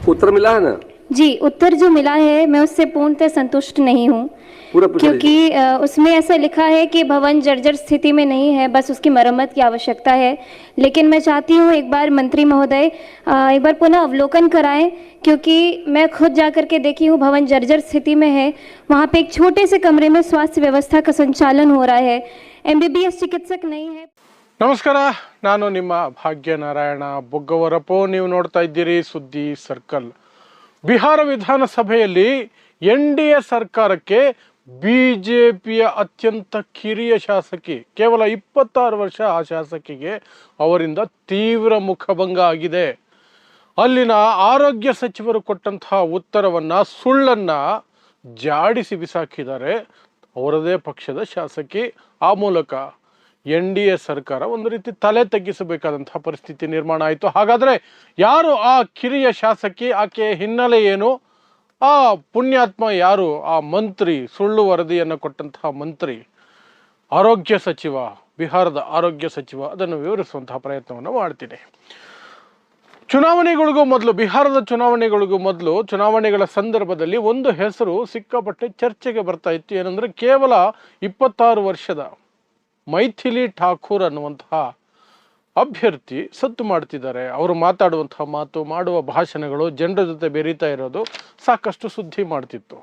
उत्तर मिला है ना? जी, उत्तर जो मिला है मैं उससे पूर्णतः संतुष्ट नहीं हूँ, पूरा पूछ क्योंकि लीजिए। उसमें ऐसा लिखा है कि भवन जर्जर स्थिति में नहीं है, बस उसकी मरम्मत की आवश्यकता है। लेकिन मैं चाहती हूँ एक बार मंत्री महोदय एक बार पुनः अवलोकन कराएं, क्योंकि मैं खुद जा कर के देखी हूँ, भवन जर्जर स्थिति में है। वहाँ पे एक छोटे से कमरे में स्वास्थ्य व्यवस्था का संचालन हो रहा है, MBBS चिकित्सक नहीं है। ನಮಸ್ಕಾರ, ನಾನು ನಿಮ್ಮ ಭಾಗ್ಯನಾರಾಯಣ ಬೊಗ್ಗವರಪೋ. ನೀವು ನೋಡ್ತಾ ಇದ್ದೀರಿ ಸುದ್ದಿ ಸರ್ಕಲ್. ಬಿಹಾರ ವಿಧಾನಸಭೆಯಲ್ಲಿ NDA ಸರ್ಕಾರಕ್ಕೆ BJPಯ ಅತ್ಯಂತ ಕಿರಿಯ ಶಾಸಕಿ, ಕೇವಲ 26 ವರ್ಷ ಆ ಶಾಸಕಿಗೆ ಅವರಿಂದ ತೀವ್ರ ಮುಖಭಂಗ ಆಗಿದೆ. ಅಲ್ಲಿನ ಆರೋಗ್ಯ ಸಚಿವರು ಕೊಟ್ಟಂತಹ ಉತ್ತರವನ್ನು, ಸುಳ್ಳನ್ನು ಜಾಡಿಸಿ ಬಿಸಾಕಿದ್ದಾರೆ ಅವರದೇ ಪಕ್ಷದ ಶಾಸಕಿ. ಆ ಮೂಲಕ NDA ಸರ್ಕಾರ ಒಂದು ರೀತಿ ತಲೆ ತಗ್ಗಿಸಬೇಕಾದಂತಹ ಪರಿಸ್ಥಿತಿ ನಿರ್ಮಾಣ ಆಯಿತು. ಹಾಗಾದರೆ ಯಾರು ಆ ಕಿರಿಯ ಶಾಸಕಿ, ಆಕೆಯ ಹಿನ್ನೆಲೆ ಏನು, ಆ ಪುಣ್ಯಾತ್ಮ ಯಾರು, ಆ ಮಂತ್ರಿ, ಸುಳ್ಳು ವರದಿಯನ್ನು ಕೊಟ್ಟಂತಹ ಮಂತ್ರಿ, ಆರೋಗ್ಯ ಸಚಿವ, ಬಿಹಾರದ ಆರೋಗ್ಯ ಸಚಿವ, ಅದನ್ನು ವಿವರಿಸುವಂತಹ ಪ್ರಯತ್ನವನ್ನು ಮಾಡ್ತೀನಿ. ಚುನಾವಣೆಗಳಿಗೂ ಮೊದಲು, ಬಿಹಾರದ ಚುನಾವಣೆಗಳಿಗೂ ಮೊದಲು, ಚುನಾವಣೆಗಳ ಸಂದರ್ಭದಲ್ಲಿ ಒಂದು ಹೆಸರು ಸಿಕ್ಕಾಪಟ್ಟೆ ಚರ್ಚೆಗೆ ಬರ್ತಾ ಇತ್ತು. ಏನಂದರೆ, ಕೇವಲ 26 ವರ್ಷದ ಮೈಥಿಲಿ ಠಾಕೂರ್ ಅನ್ನುವಂತಹ ಅಭ್ಯರ್ಥಿ ಸದ್ದು ಮಾಡ್ತಿದ್ದಾರೆ. ಅವರು ಮಾತಾಡುವಂತಹ ಮಾತು, ಮಾಡುವ ಭಾಷಣಗಳು, ಜನರ ಜೊತೆ ಬೆರೀತಾ ಇರೋದು ಸಾಕಷ್ಟು ಸುದ್ದಿ ಮಾಡ್ತಿತ್ತು.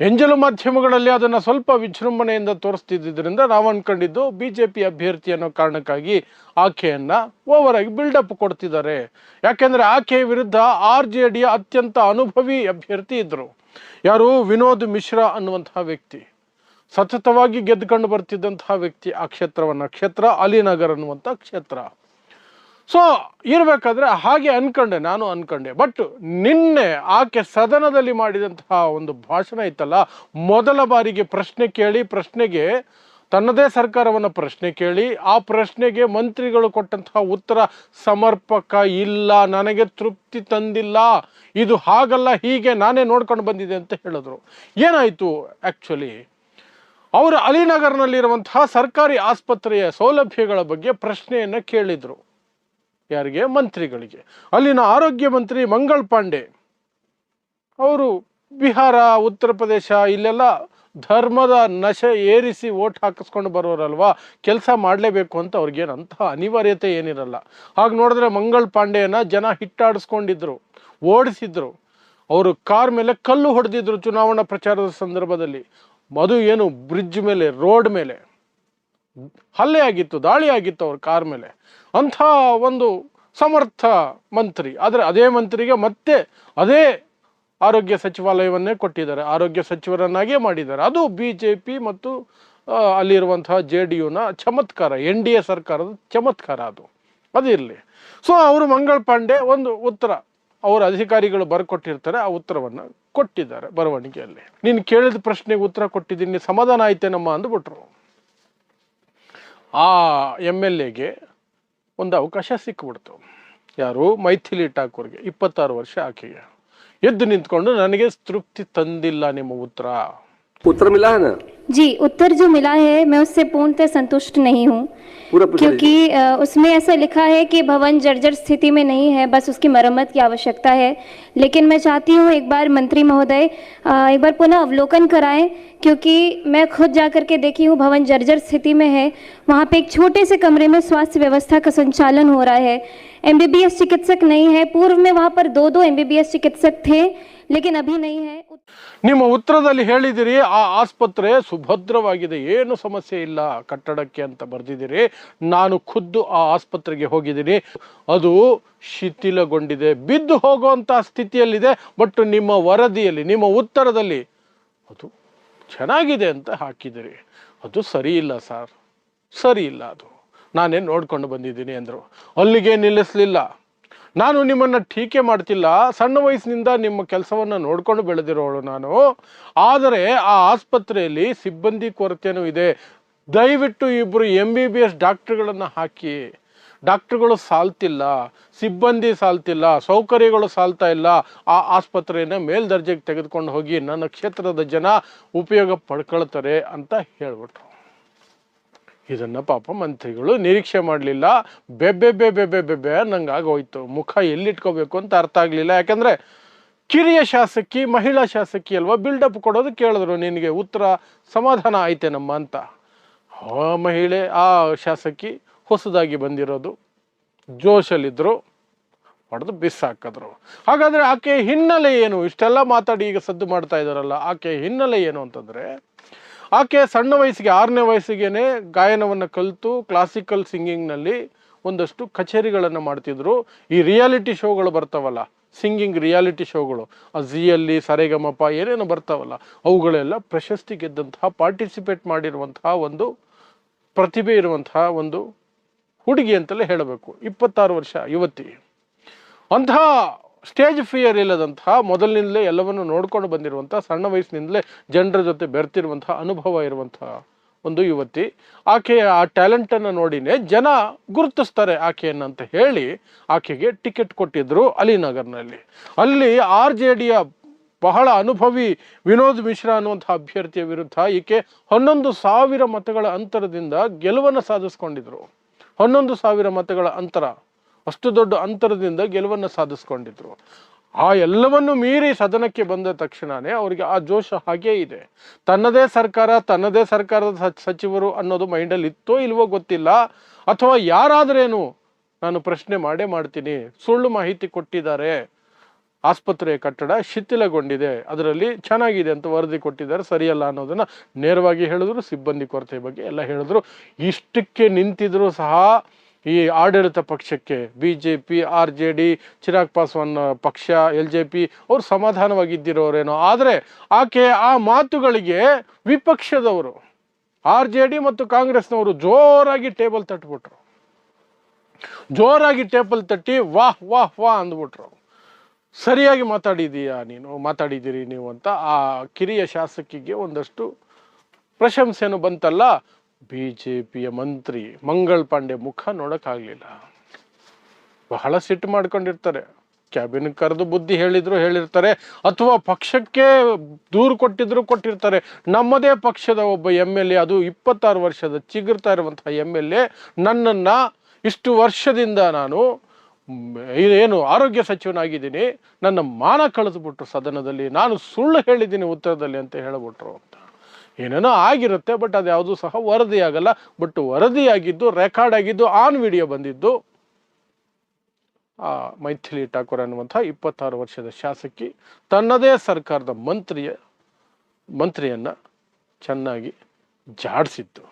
ಎಂಜಲು ಮಾಧ್ಯಮಗಳಲ್ಲಿ ಅದನ್ನು ಸ್ವಲ್ಪ ವಿಜೃಂಭಣೆಯಿಂದ ತೋರಿಸ್ತಿದ್ದರಿಂದ ನಾವು ಅಂದ್ಕೊಂಡಿದ್ದು BJP ಅಭ್ಯರ್ಥಿ ಅನ್ನೋ ಕಾರಣಕ್ಕಾಗಿ ಆಕೆಯನ್ನು ಓವರಾಗಿ ಬಿಲ್ಡಪ್ ಕೊಡ್ತಿದ್ದಾರೆ. ಯಾಕೆಂದರೆ ಆಕೆಯ ವಿರುದ್ಧ RJDಯ ಅತ್ಯಂತ ಅನುಭವಿ ಅಭ್ಯರ್ಥಿ ಇದ್ದರು. ಯಾರು? ವಿನೋದ್ ಮಿಶ್ರಾ ಅನ್ನುವಂತಹ ವ್ಯಕ್ತಿ, ಸತತವಾಗಿ ಗೆದ್ದುಕೊಂಡು ಬರ್ತಿದ್ದಂತಹ ವ್ಯಕ್ತಿ. ಆ ಕ್ಷೇತ್ರ ಅಲಿನಗರ್ ಅನ್ನುವಂಥ ಕ್ಷೇತ್ರ. ಸೊ ಇರಬೇಕಾದ್ರೆ ಹಾಗೆ ನಾನು ಅನ್ಕೊಂಡೆ. ಬಟ್ ನಿನ್ನೆ ಆಕೆ ಸದನದಲ್ಲಿ ಮಾಡಿದಂತಹ ಒಂದು ಭಾಷಣ ಇತ್ತಲ್ಲ, ಮೊದಲ ಬಾರಿಗೆ ಪ್ರಶ್ನೆಗೆ ತನ್ನದೇ ಸರ್ಕಾರವನ್ನು ಪ್ರಶ್ನೆ ಕೇಳಿ, ಆ ಪ್ರಶ್ನೆಗೆ ಮಂತ್ರಿಗಳು ಕೊಟ್ಟಂತಹ ಉತ್ತರ ಸಮರ್ಪಕ ಇಲ್ಲ, ನನಗೆ ತೃಪ್ತಿ ತಂದಿಲ್ಲ, ಇದು ಹಾಗಲ್ಲ, ಹೀಗೆ ನಾನೇ ನೋಡ್ಕೊಂಡು ಬಂದಿದೆ ಅಂತ ಹೇಳಿದ್ರು. ಏನಾಯಿತು? ಆ್ಯಕ್ಚುಲಿ ಅವರು ಅಲಿನಗರ್ನಲ್ಲಿರುವಂತಹ ಸರ್ಕಾರಿ ಆಸ್ಪತ್ರೆಯ ಸೌಲಭ್ಯಗಳ ಬಗ್ಗೆ ಪ್ರಶ್ನೆಯನ್ನು ಕೇಳಿದರು. ಯಾರಿಗೆ? ಮಂತ್ರಿಗಳಿಗೆ. ಅಲ್ಲಿನ ಆರೋಗ್ಯ ಮಂತ್ರಿ ಮಂಗಳ್ ಪಾಂಡೆ ಅವರು ಬಿಹಾರ, ಉತ್ತರ ಪ್ರದೇಶ, ಇಲ್ಲೆಲ್ಲ ಧರ್ಮದ ನಶೆ ಏರಿಸಿ ಓಟ್ ಹಾಕಿಸ್ಕೊಂಡು ಬರೋರಲ್ವಾ, ಕೆಲಸ ಮಾಡಲೇಬೇಕು ಅಂತ ಅವ್ರಿಗೇನಂತಹ ಅನಿವಾರ್ಯತೆ ಏನಿರಲ್ಲ. ಹಾಗೆ ನೋಡಿದ್ರೆ ಮಂಗಳ್ ಪಾಂಡೆಯನ್ನ ಜನ ಹಿಟ್ಟಾಡಿಸ್ಕೊಂಡಿದ್ರು, ಓಡಿಸಿದ್ರು. ಅವರು ಕಾರ್ ಮೇಲೆ ಕಲ್ಲು ಹೊಡೆದಿದ್ರು ಚುನಾವಣಾ ಪ್ರಚಾರದ ಸಂದರ್ಭದಲ್ಲಿ. ಅದು ಏನು, ಬ್ರಿಡ್ಜ್ ಮೇಲೆ, ರೋಡ್ ಮೇಲೆ ಹಲ್ಲೆ ಆಗಿತ್ತು, ದಾಳಿ ಆಗಿತ್ತು ಅವ್ರ ಕಾರ್ ಮೇಲೆ. ಅಂಥ ಒಂದು ಸಮರ್ಥ ಮಂತ್ರಿ. ಆದರೆ ಅದೇ ಮಂತ್ರಿಗೆ ಮತ್ತೆ ಅದೇ ಆರೋಗ್ಯ ಸಚಿವಾಲಯವನ್ನೇ ಕೊಟ್ಟಿದ್ದಾರೆ, ಆರೋಗ್ಯ ಸಚಿವರನ್ನಾಗೇ ಮಾಡಿದ್ದಾರೆ. ಅದು BJP ಮತ್ತು ಅಲ್ಲಿರುವಂತಹ JDUನ ಚಮತ್ಕಾರ, NDA ಸರ್ಕಾರದ ಚಮತ್ಕಾರ ಅದು ಇರಲಿ. ಸೊ ಅವರು ಮಂಗಳ್ ಪಾಂಡೆ ಒಂದು ಉತ್ತರ, ಅವರ ಅಧಿಕಾರಿಗಳು ಬರ್ಕೊಟ್ಟಿರ್ತಾರೆ, ಆ ಉತ್ತರವನ್ನು ಕೊಟ್ಟಿದ್ದಾರೆ ಬರವಣಿಗೆಯಲ್ಲಿ. ನೀನು ಕೇಳಿದ ಪ್ರಶ್ನೆಗೆ ಉತ್ತರ ಕೊಟ್ಟಿದ್ದೀನಿ, ಸಮಾಧಾನ ಆಯ್ತೇನಮ್ಮ ಅಂದ್ಬಿಟ್ರು. ಆ MLAಗೆ ಒಂದು ಅವಕಾಶ ಸಿಕ್ಕಿಬಿಡ್ತು. ಯಾರು? ಮೈಥಿಲಿ ಠಾಕೂರ್ಗೆ. 26 ವರ್ಷ ಆಕೆಗೆ. ಎದ್ದು ನಿಂತ್ಕೊಂಡು, ನನಗೆ ತೃಪ್ತಿ ತಂದಿಲ್ಲ ನಿಮ್ಮ ಉತ್ತರ. उत्तर मिला है ना? जी, उत्तर जो मिला है मैं उससे पूर्णतः संतुष्ट नहीं हूँ, पूरा पूछ क्योंकि उसमें ऐसा लिखा है कि भवन जर्जर स्थिति में नहीं है, बस उसकी मरम्मत की आवश्यकता है। लेकिन मैं चाहती हूँ एक बार मंत्री महोदय एक बार पुनः अवलोकन कराएं, क्योंकि मैं खुद जा कर के देखी हूँ, भवन जर्जर स्थिति में है। वहाँ पे एक छोटे से कमरे में स्वास्थ्य व्यवस्था का संचालन हो रहा है, MBBS चिकित्सक नहीं है। पूर्व में वहाँ पर 2 MBBS चिकित्सक थे, लेकिन अभी नहीं है। ನಿಮ್ಮ ಉತ್ತರದಲ್ಲಿ ಹೇಳಿದಿರಿ ಆ ಆಸ್ಪತ್ರೆ ಸುಭದ್ರವಾಗಿದೆ, ಏನು ಸಮಸ್ಯೆ ಇಲ್ಲ ಕಟ್ಟಡಕ್ಕೆ ಅಂತ ಬರೆದಿದ್ದೀರಿ. ನಾನು ಖುದ್ದು ಆ ಆಸ್ಪತ್ರೆಗೆ ಹೋಗಿದ್ದೀನಿ, ಅದು ಶಿಥಿಲಗೊಂಡಿದೆ, ಬಿದ್ದು ಹೋಗುವಂಥ ಸ್ಥಿತಿಯಲ್ಲಿದೆ. ಬಟ್ ನಿಮ್ಮ ವರದಿಯಲ್ಲಿ, ನಿಮ್ಮ ಉತ್ತರದಲ್ಲಿ ಅದು ಚೆನ್ನಾಗಿದೆ ಅಂತ ಹಾಕಿದಿರಿ. ಅದು ಸರಿ ಇಲ್ಲ ಸರ್, ಸರಿ ಇಲ್ಲ, ಅದು ನಾನೇ ನೋಡ್ಕೊಂಡು ಬಂದಿದ್ದೀನಿ ಅಂದರು. ಅಲ್ಲಿಗೆ ನಿಲ್ಲಿಸಲಿಲ್ಲ. ನಾನು ನಿಮ್ಮನ್ನು ಟೀಕೆ ಮಾಡ್ತಿಲ್ಲ, ಸಣ್ಣ ವಯಸ್ಸಿನಿಂದ ನಿಮ್ಮ ಕೆಲಸವನ್ನು ನೋಡ್ಕೊಂಡು ಬೆಳೆದಿರೋಳು ನಾನು. ಆದರೆ ಆ ಆಸ್ಪತ್ರೆಯಲ್ಲಿ ಸಿಬ್ಬಂದಿ ಕೊರತೆಯೂ ಇದೆ. ದಯವಿಟ್ಟು 2 MBBS ಡಾಕ್ಟ್ರುಗಳನ್ನು ಹಾಕಿ. ಡಾಕ್ಟ್ರುಗಳು ಸಾಲ್ತಿಲ್ಲ, ಸಿಬ್ಬಂದಿ ಸಾಲ್ತಿಲ್ಲ, ಸೌಕರ್ಯಗಳು ಸಾಲ್ತಾ ಇಲ್ಲ. ಆ ಆಸ್ಪತ್ರೆಯನ್ನು ಮೇಲ್ದರ್ಜೆಗೆ ತೆಗೆದುಕೊಂಡು ಹೋಗಿ, ನನ್ನ ಕ್ಷೇತ್ರದ ಜನ ಉಪಯೋಗ ಪಡ್ಕೊಳ್ತಾರೆ ಅಂತ ಹೇಳ್ಬಿಟ್ರು. ಇದನ್ನು ಪಾಪ ಮಂತ್ರಿಗಳು ನಿರೀಕ್ಷೆ ಮಾಡಲಿಲ್ಲ. ಬೆಬ್ಬೆ ಬೆಬ್ಬೆ ಬೆಬ್ಬೆ ನಂಗೆ ಆಗೋಯ್ತು. ಮುಖ ಎಲ್ಲಿಟ್ಕೋಬೇಕು ಅಂತ ಅರ್ಥ ಆಗಲಿಲ್ಲ. ಯಾಕಂದರೆ ಕಿರಿಯ ಶಾಸಕಿ, ಮಹಿಳಾ ಶಾಸಕಿ ಅಲ್ವಾ, ಬಿಲ್ಡಪ್ ಕೊಡೋದು ಕೇಳಿದ್ರು, ನಿನಗೆ ಉತ್ತರ ಸಮಾಧಾನ ಆಯ್ತೇನಮ್ಮ ಅಂತ. ಆ ಮಹಿಳೆ, ಆ ಶಾಸಕಿ ಹೊಸದಾಗಿ ಬಂದಿರೋದು, ಜೋಶಲ್ಲಿದ್ದರು, ಹೊಡೆದು ಬಿಸಾಕಿದ್ರು. ಹಾಗಾದರೆ ಆಕೆ ಹಿನ್ನೆಲೆ ಏನು? ಇಷ್ಟೆಲ್ಲ ಮಾತಾಡಿ ಈಗ ಸದ್ದು ಮಾಡ್ತಾ ಇದ್ದಾರಲ್ಲ, ಆಕೆ ಹಿನ್ನೆಲೆ ಏನು ಅಂತಂದರೆ, ಆಕೆ ಸಣ್ಣ ವಯಸ್ಸಿಗೆ 6ನೇ ವಯಸ್ಸಿಗೆ ಗಾಯನವನ್ನು ಕಲಿತು ಕ್ಲಾಸಿಕಲ್ ಸಿಂಗಿಂಗ್ನಲ್ಲಿ ಒಂದಷ್ಟು ಕಚೇರಿಗಳನ್ನು ಮಾಡ್ತಿದ್ರು. ಈ ರಿಯಾಲಿಟಿ ಶೋಗಳು ಬರ್ತಾವಲ್ಲ, ಸಿಂಗಿಂಗ್ ರಿಯಾಲಿಟಿ ಶೋಗಳು, ಆ ಝಿಯಲ್ಲಿ ಸರೆಗಮಪ ಏನೇನು ಬರ್ತಾವಲ್ಲ, ಅವುಗಳೆಲ್ಲ ಪ್ರಶಸ್ತಿ ಗೆದ್ದಂತಹ, ಪಾರ್ಟಿಸಿಪೇಟ್ ಮಾಡಿರುವಂತಹ ಒಂದು ಪ್ರತಿಭೆ ಇರುವಂತಹ ಒಂದು ಹುಡುಗಿ ಅಂತಲೇ ಹೇಳಬೇಕು. 26 ವರ್ಷ ಯುವತಿ. ಅಂತಹ ಸ್ಟೇಜ್ ಫಿಯರ್ ಇಲ್ಲದಂತಹ, ಮೊದಲಿನಿಂದಲೇ ಎಲ್ಲವನ್ನು ನೋಡ್ಕೊಂಡು ಬಂದಿರುವಂತಹ, ಸಣ್ಣ ವಯಸ್ಸಿನಿಂದಲೇ ಜನರ ಜೊತೆ ಬೆರ್ತಿರುವಂತಹ ಅನುಭವ ಇರುವಂತಹ ಒಂದು ಯುವತಿ. ಆಕೆಯ ಆ ಟ್ಯಾಲೆಂಟನ್ನು ನೋಡಿನೇ ಜನ ಗುರುತಿಸ್ತಾರೆ ಆಕೆಯನ್ನಂತ ಹೇಳಿ ಆಕೆಗೆ ಟಿಕೆಟ್ ಕೊಟ್ಟಿದ್ರು ಅಲಿನಗರ್ನಲ್ಲಿ. ಅಲ್ಲಿ RJDಯ ಬಹಳ ಅನುಭವಿ ವಿನೋದ್ ಮಿಶ್ರಾ ಅನ್ನುವಂಥ ಅಭ್ಯರ್ಥಿಯ ವಿರುದ್ಧ ಈಕೆ 11,000 ಮತಗಳ ಅಂತರದಿಂದ ಗೆಲುವನ್ನು ಸಾಧಿಸ್ಕೊಂಡಿದ್ರು. 11,000 ಮತಗಳ ಅಂತರ, ಅಷ್ಟು ದೊಡ್ಡ ಅಂತರದಿಂದ ಗೆಲುವನ್ನು ಸಾಧಿಸ್ಕೊಂಡಿದ್ರು. ಆ ಎಲ್ಲವನ್ನು ಮೀರಿ ಸದನಕ್ಕೆ ಬಂದ ತಕ್ಷಣವೇ ಅವರಿಗೆ ಆ ಜೋಶ ಹಾಗೇ ಇದೆ. ತನ್ನದೇ ಸರ್ಕಾರ, ತನ್ನದೇ ಸರ್ಕಾರದ ಸಚಿವರು ಅನ್ನೋದು ಮೈಂಡಲ್ಲಿ ಇತ್ತೋ ಇಲ್ವೋ ಗೊತ್ತಿಲ್ಲ, ಅಥವಾ ಯಾರಾದ್ರೇನು ನಾನು ಪ್ರಶ್ನೆ ಮಾಡೇ ಮಾಡ್ತೀನಿ, ಸುಳ್ಳು ಮಾಹಿತಿ ಕೊಟ್ಟಿದ್ದಾರೆ, ಆಸ್ಪತ್ರೆಯ ಕಟ್ಟಡ ಶಿಥಿಲಗೊಂಡಿದೆ, ಅದರಲ್ಲಿ ಚೆನ್ನಾಗಿದೆ ಅಂತ ವರದಿ ಕೊಟ್ಟಿದ್ದಾರೆ, ಸರಿಯಲ್ಲ ಅನ್ನೋದನ್ನ ನೇರವಾಗಿ ಹೇಳಿದ್ರು. ಸಿಬ್ಬಂದಿ ಕೊರತೆ ಬಗ್ಗೆ ಎಲ್ಲ ಹೇಳಿದ್ರು. ಇಷ್ಟಕ್ಕೆ ನಿಂತಿದ್ರು ಸಹ ಈ ಆಡಳಿತ ಪಕ್ಷಕ್ಕೆ, BJP, RJD, ಚಿರಾಗ್ ಪಾಸ್ವಾನ್ ಪಕ್ಷ, LJP ಅವರು ಸಮಾಧಾನವಾಗಿದ್ದಿರೋರೇನೋ. ಆದರೆ ಆಕೆ ಆ ಮಾತುಗಳಿಗೆ ವಿಪಕ್ಷದವರು RJD ಮತ್ತು ಕಾಂಗ್ರೆಸ್ನವರು ಜೋರಾಗಿ ಟೇಬಲ್ ತಟ್ಬಿಟ್ರು. ಜೋರಾಗಿ ಟೇಬಲ್ ತಟ್ಟಿ ವಾಹ್ ವಾಹ್ ವಾಹ್ ಅಂದ್ಬಿಟ್ರು. ಸರಿಯಾಗಿ ಮಾತಾಡಿದ್ದೀರಿ ನೀವು ಅಂತ ಆ ಕಿರಿಯ ಶಾಸಕಿಗೆ ಒಂದಷ್ಟು ಪ್ರಶಂಸೆಯನ್ನು ಬಂತಲ್ಲ. BJPಯ ಮಂತ್ರಿ ಮಂಗಳ್ ಪಾಂಡೆ ಮುಖ ನೋಡೋಕ್ಕಾಗಲಿಲ್ಲ. ಬಹಳ ಸಿಟ್ಟು ಮಾಡ್ಕೊಂಡಿರ್ತಾರೆ. ಕ್ಯಾಬಿನ್ ಕರೆದು ಬುದ್ಧಿ ಹೇಳಿರ್ತಾರೆ, ಅಥವಾ ಪಕ್ಷಕ್ಕೆ ದೂರು ಕೊಟ್ಟಿರ್ತಾರೆ. ನಮ್ಮದೇ ಪಕ್ಷದ ಒಬ್ಬ MLA, ಅದು 26 ವರ್ಷದ ಚಿಗುರ್ತಾ ಇರುವಂತಹ MLA, ನನ್ನನ್ನು ಇಷ್ಟು ವರ್ಷದಿಂದ ನಾನು ಏನು ಆರೋಗ್ಯ ಸಚಿವನಾಗಿದ್ದೀನಿ, ನನ್ನ ಮಾನ ಕಳೆದುಬಿಟ್ರು ಸದನದಲ್ಲಿ, ನಾನು ಸುಳ್ಳು ಹೇಳಿದ್ದೀನಿ ಉತ್ತರದಲ್ಲಿ ಅಂತ ಹೇಳಿಬಿಟ್ರು ಅಂತ. ಏನೇನೋ ಆಗಿರುತ್ತೆ, ಬಟ್ ಅದು ಯಾವುದೂ ಸಹ ವರದಿ ಆಗಲ್ಲ. ಬಟ್ ವರದಿಯಾಗಿದ್ದು, ರೆಕಾರ್ಡ್ ಆಗಿದ್ದು, ಆನ್ ವಿಡಿಯೋ ಬಂದಿದ್ದು ಮೈಥಿಲಿ ಠಾಕೂರ್ ಅನ್ನುವಂಥ 26 ವರ್ಷದ ಶಾಸಕಿ ತನ್ನದೇ ಸರ್ಕಾರದ ಮಂತ್ರಿಯನ್ನ ಚೆನ್ನಾಗಿ ಜಾಡಿಸಿದ್ದು.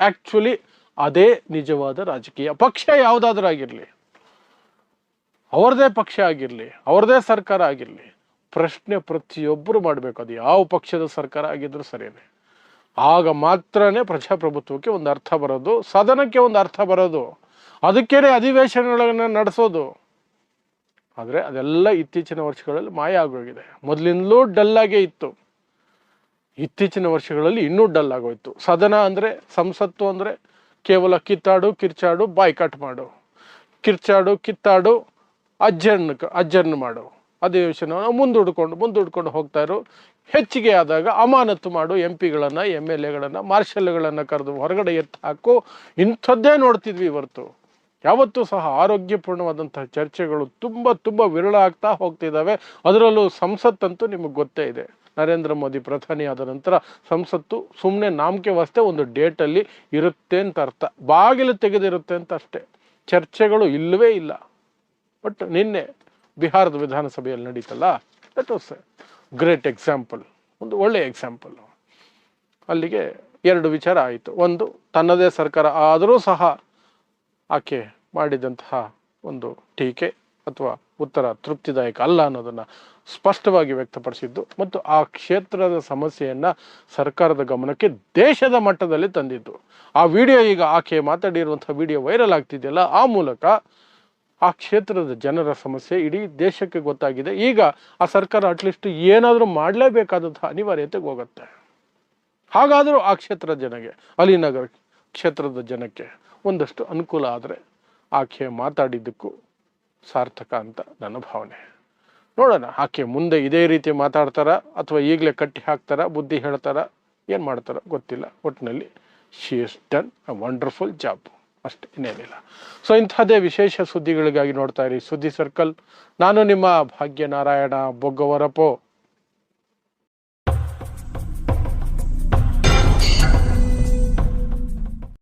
ಆಕ್ಚುಲಿ ಅದೇ ನಿಜವಾದ ರಾಜಕೀಯ. ಪಕ್ಷ ಯಾವುದಾದ್ರೂ ಆಗಿರಲಿ, ಅವ್ರದೇ ಪಕ್ಷ ಆಗಿರಲಿ, ಅವ್ರದೇ ಸರ್ಕಾರ ಆಗಿರಲಿ, ಪ್ರಶ್ನೆ ಪ್ರತಿಯೊಬ್ಬರು ಮಾಡಬೇಕು. ಅದು ಯಾವ ಪಕ್ಷದ ಸರ್ಕಾರ ಆಗಿದ್ರು ಸರಿಯೇ. ಆಗ ಮಾತ್ರನೇ ಪ್ರಜಾಪ್ರಭುತ್ವಕ್ಕೆ ಒಂದು ಅರ್ಥ ಬರೋದು, ಸದನಕ್ಕೆ ಒಂದು ಅರ್ಥ ಬರೋದು, ಅದಕ್ಕೇನೆ ಅಧಿವೇಶನಗಳನ್ನು ನಡೆಸೋದು. ಆದರೆ ಅದೆಲ್ಲ ಇತ್ತೀಚಿನ ವರ್ಷಗಳಲ್ಲಿ ಮಾಯ ಆಗೋಗಿದೆ. ಮೊದಲಿಂದಲೂ ಡಲ್ಲಾಗೇ ಇತ್ತು, ಇತ್ತೀಚಿನ ವರ್ಷಗಳಲ್ಲಿ ಇನ್ನೂ ಡಲ್ ಆಗೋಯ್ತು. ಸದನ ಅಂದರೆ, ಸಂಸತ್ತು ಅಂದರೆ ಕೇವಲ ಕಿತ್ತಾಡು, ಕಿರ್ಚಾಡು, ಬಾಯ್ಕಾಟ್ ಮಾಡು, ಕಿರ್ಚಾಡು, ಕಿತ್ತಾಡು, ಅಜ್ಜರ್ನ್ ಮಾಡು, ಅಧಿವೇಶನ ಮುಂದೂಡ್ಕೊಂಡು ಹೋಗ್ತಾ ಇರು. ಹೆಚ್ಚಿಗೆ ಆದಾಗ ಅಮಾನತು ಮಾಡು, MP ಗಳನ್ನು, MLAಗಳನ್ನು, ಮಾರ್ಷಲ್ಗಳನ್ನು ಕರೆದು ಹೊರಗಡೆ ಎತ್ತು ಹಾಕು. ಇಂಥದ್ದೇ ನೋಡ್ತಿದ್ವಿ ಹೊರತು ಯಾವತ್ತೂ ಸಹ ಆರೋಗ್ಯಪೂರ್ಣವಾದಂತಹ ಚರ್ಚೆಗಳು ತುಂಬ ವಿರಳ ಆಗ್ತಾ ಹೋಗ್ತಿದ್ದಾವೆ. ಅದರಲ್ಲೂ ಸಂಸತ್ತಂತೂ ನಿಮಗೆ ಗೊತ್ತೇ ಇದೆ, ನರೇಂದ್ರ ಮೋದಿ ಪ್ರಧಾನಿ ಆದ ನಂತರ ಸಂಸತ್ತು ಸುಮ್ಮನೆ ನಾಮಕೆ ವಾಸ್ತೆ ಒಂದು ಡೇಟಲ್ಲಿ ಇರುತ್ತೆ ಅಂತ ಅರ್ಥ, ಬಾಗಿಲು ತೆಗೆದಿರುತ್ತೆ ಅಂತ ಅಷ್ಟೇ, ಚರ್ಚೆಗಳು ಇಲ್ಲವೇ ಇಲ್ಲ. ಬಟ್ ನಿನ್ನೆ ಬಿಹಾರದ ವಿಧಾನಸಭೆಯಲ್ಲಿ ನಡೀತಲ್ಲ, that was a great example, ಒಂದು ಒಳ್ಳೆಯ ಎಕ್ಸಾಂಪಲ್. ಅಲ್ಲಿಗೆ 2 ವಿಚಾರ ಆಯಿತು. ಒಂದು, ತನ್ನದೇ ಸರ್ಕಾರ ಆದರೂ ಸಹ ಆಕೆ ಮಾಡಿದಂತಹ ಒಂದು ಟೀಕೆ ಅಥವಾ ಉತ್ತರ ತೃಪ್ತಿದಾಯಕ ಅಲ್ಲ ಅನ್ನೋದನ್ನು ಸ್ಪಷ್ಟವಾಗಿ ವ್ಯಕ್ತಪಡಿಸಿದ್ದು, ಮತ್ತು ಆ ಕ್ಷೇತ್ರದ ಸಮಸ್ಯೆಯನ್ನು ಸರ್ಕಾರದ ಗಮನಕ್ಕೆ ದೇಶದ ಮಟ್ಟದಲ್ಲಿ ತಂದಿದ್ದು. ಆ ವಿಡಿಯೋ, ಈಗ ಆಕೆ ಮಾತಾಡಿರುವಂಥ ವಿಡಿಯೋ ವೈರಲ್ ಆಗ್ತಿದೆಯಲ್ಲ, ಆ ಮೂಲಕ ಆ ಕ್ಷೇತ್ರದ ಜನರ ಸಮಸ್ಯೆ ಇಡೀ ದೇಶಕ್ಕೆ ಗೊತ್ತಾಗಿದೆ. ಈಗ ಆ ಸರ್ಕಾರ ಅಟ್ಲೀಸ್ಟ್ ಏನಾದರೂ ಮಾಡಲೇಬೇಕಾದಂತಹ ಅನಿವಾರ್ಯತೆಗೆ ಹೋಗುತ್ತೆ. ಹಾಗಾದರೂ ಆ ಕ್ಷೇತ್ರದ ಜನಕ್ಕೆ, ಅಲಿನಗರ್ ಕ್ಷೇತ್ರದ ಜನಕ್ಕೆ ಒಂದಷ್ಟು ಅನುಕೂಲ ಆದರೆ ಆಕೆ ಮಾತಾಡಿದ್ದಕ್ಕೂ ಸಾರ್ಥಕ ಅಂತ ನನ್ನ ಭಾವನೆ. ನೋಡೋಣ, ಆಕೆ ಮುಂದೆ ಇದೇ ರೀತಿ ಮಾತಾಡ್ತಾರ ಅಥವಾ ಈಗಲೇ ಕಟ್ಟಿ ಹಾಕ್ತಾರ, ಬುದ್ಧಿ ಹೇಳ್ತಾರ, ಏನು ಮಾಡ್ತಾರ ಗೊತ್ತಿಲ್ಲ. ಒಟ್ಟಿನಲ್ಲಿ she is done a wonderful job. ಅಷ್ಟೇ, ಇನ್ನೇನಿಲ್ಲ. ಸೊ ಇಂಥದ್ದೇ ವಿಶೇಷ ಸುದ್ದಿಗಳಿಗಾಗಿ ನೋಡ್ತಾ ಇರಿ ಸುದ್ದಿ ಸರ್ಕಲ್. ನಾನು ನಿಮ್ಮ ಭಾಗ್ಯನಾರಾಯಣ ಬೊಗ್ಗವರಪೋ.